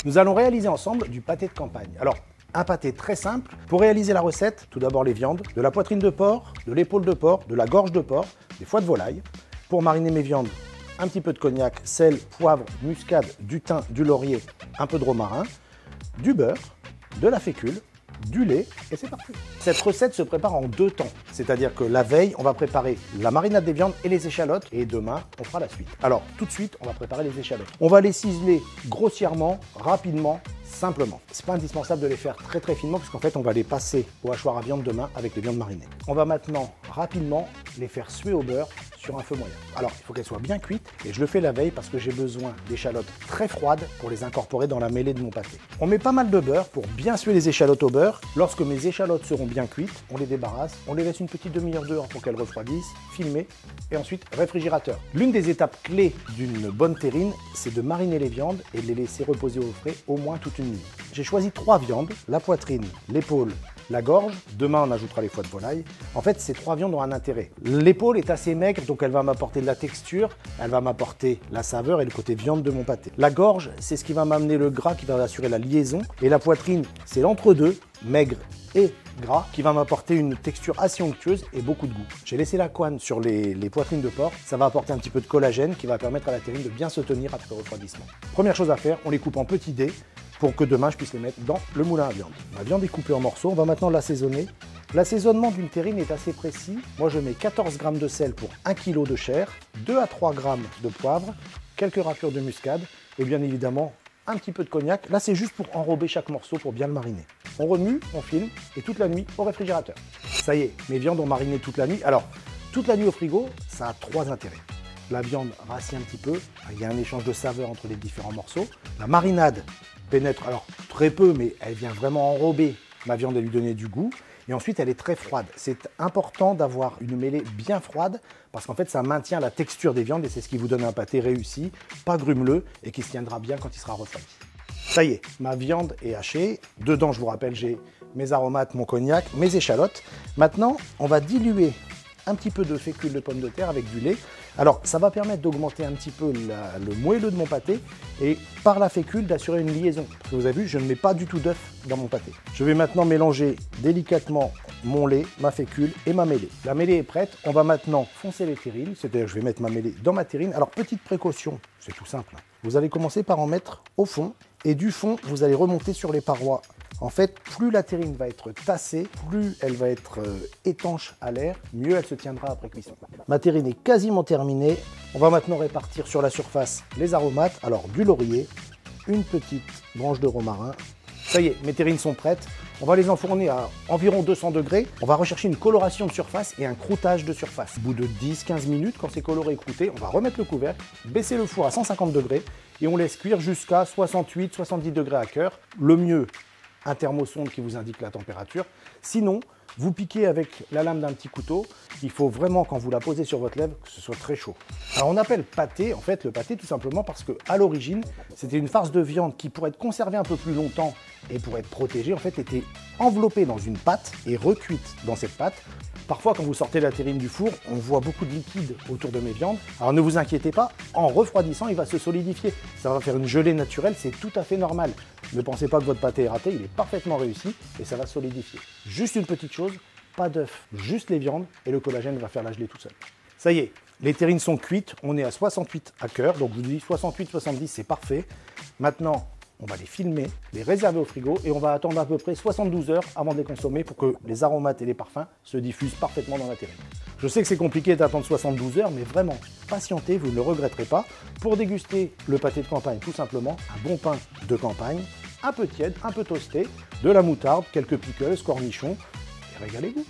Nous allons réaliser ensemble du pâté de campagne. Alors, un pâté très simple. Pour réaliser la recette, tout d'abord les viandes, de la poitrine de porc, de l'épaule de porc, de la gorge de porc, des foies de volaille. Pour mariner mes viandes, un petit peu de cognac, sel, poivre, muscade, du thym, du laurier, un peu de romarin, du beurre, de la fécule, du lait et c'est parti. Cette recette se prépare en 2 temps, c'est-à-dire que la veille, on va préparer la marinade des viandes et les échalotes et demain, on fera la suite. Alors, tout de suite, on va préparer les échalotes. On va les ciseler grossièrement, rapidement, simplement. C'est pas indispensable de les faire très très finement puisqu'en fait, on va les passer au hachoir à viande demain avec les viandes marinées. On va maintenant rapidement les faire suer au beurre sur un feu moyen. Alors, il faut qu'elles soient bien cuites et je le fais la veille parce que j'ai besoin d'échalotes très froides pour les incorporer dans la mêlée de mon pâté. On met pas mal de beurre pour bien suer les échalotes au beurre. Lorsque mes échalotes seront bien cuites, on les débarrasse, on les laisse une petite demi-heure dehors pour qu'elles refroidissent, filmer et ensuite réfrigérateur. L'une des étapes clés d'une bonne terrine, c'est de mariner les viandes et de les laisser reposer au frais au moins toute une nuit. J'ai choisi 3 viandes, la poitrine, l'épaule, la gorge. Demain, on ajoutera les foies de volaille. En fait, ces 3 viandes ont un intérêt. L'épaule est assez maigre, donc elle va m'apporter de la texture, elle va m'apporter la saveur et le côté viande de mon pâté. La gorge, c'est ce qui va m'amener le gras, qui va assurer la liaison. Et la poitrine, c'est l'entre-deux, maigre et gras, qui va m'apporter une texture assez onctueuse et beaucoup de goût. J'ai laissé la couenne sur les poitrines de porc. Ça va apporter un petit peu de collagène qui va permettre à la terrine de bien se tenir après refroidissement. Première chose à faire, on les coupe en petits dés pour que demain je puisse les mettre dans le moulin à viande. Ma viande est coupée en morceaux, on va maintenant l'assaisonner. L'assaisonnement d'une terrine est assez précis. Moi je mets 14 g de sel pour 1 kg de chair, 2 à 3 g de poivre, quelques râpures de muscade et bien évidemment un petit peu de cognac. Là c'est juste pour enrober chaque morceau pour bien le mariner. On remue, on filme et toute la nuit au réfrigérateur. Ça y est, mes viandes ont mariné toute la nuit. Alors, toute la nuit au frigo, ça a 3 intérêts. La viande rassit un petit peu, il y a un échange de saveurs entre les différents morceaux. La marinade pénètre, alors très peu, mais elle vient vraiment enrober ma viande et lui donner du goût. Et ensuite, elle est très froide. C'est important d'avoir une mêlée bien froide parce qu'en fait, ça maintient la texture des viandes et c'est ce qui vous donne un pâté réussi, pas grumeleux et qui se tiendra bien quand il sera refroidi. Ça y est, ma viande est hachée. Dedans, je vous rappelle, j'ai mes aromates, mon cognac, mes échalotes. Maintenant, on va diluer un petit peu de fécule de pomme de terre avec du lait. Alors, ça va permettre d'augmenter un petit peu le moelleux de mon pâté et par la fécule d'assurer une liaison. Parce que vous avez vu, je ne mets pas du tout d'œuf dans mon pâté. Je vais maintenant mélanger délicatement mon lait, ma fécule et ma mêlée. La mêlée est prête. On va maintenant foncer les terrines, c'est-à-dire je vais mettre ma mêlée dans ma terrine. Alors, petite précaution, c'est tout simple. Vous allez commencer par en mettre au fond et du fond, vous allez remonter sur les parois. En fait, plus la terrine va être tassée, plus elle va être étanche à l'air, mieux elle se tiendra après cuisson. Ma terrine est quasiment terminée. On va maintenant répartir sur la surface les aromates. Alors, du laurier, une petite branche de romarin. Ça y est, mes terrines sont prêtes. On va les enfourner à environ 200 degrés. On va rechercher une coloration de surface et un croûtage de surface. Au bout de 10-15 minutes, quand c'est coloré et croûté, on va remettre le couvercle, baisser le four à 150 degrés et on laisse cuire jusqu'à 68-70 degrés à cœur. Le mieux, un thermosonde qui vous indique la température. Sinon, vous piquez avec la lame d'un petit couteau. Il faut vraiment, quand vous la posez sur votre lèvre, que ce soit très chaud. Alors on appelle pâté, en fait, le pâté tout simplement parce qu'à l'origine, c'était une farce de viande qui, pour être conservée un peu plus longtemps et pour être protégée, en fait, était enveloppée dans une pâte et recuite dans cette pâte. Parfois, quand vous sortez la terrine du four, on voit beaucoup de liquide autour de mes viandes. Alors ne vous inquiétez pas, en refroidissant, il va se solidifier. Ça va faire une gelée naturelle, c'est tout à fait normal. Ne pensez pas que votre pâté est raté, il est parfaitement réussi et ça va solidifier. Juste une petite chose, pas d'œuf, juste les viandes et le collagène va faire la gelée tout seul. Ça y est, les terrines sont cuites, on est à 68 à cœur, donc je vous dis 68-70, c'est parfait. Maintenant, on va les filmer, les réserver au frigo et on va attendre à peu près 72 heures avant de les consommer pour que les aromates et les parfums se diffusent parfaitement dans la terrine. Je sais que c'est compliqué d'attendre 72 heures, mais vraiment, patientez, vous ne le regretterez pas. Pour déguster le pâté de campagne, tout simplement, un bon pain de campagne, un peu tiède, un peu toasté, de la moutarde, quelques pickles, cornichons, et régalez-vous.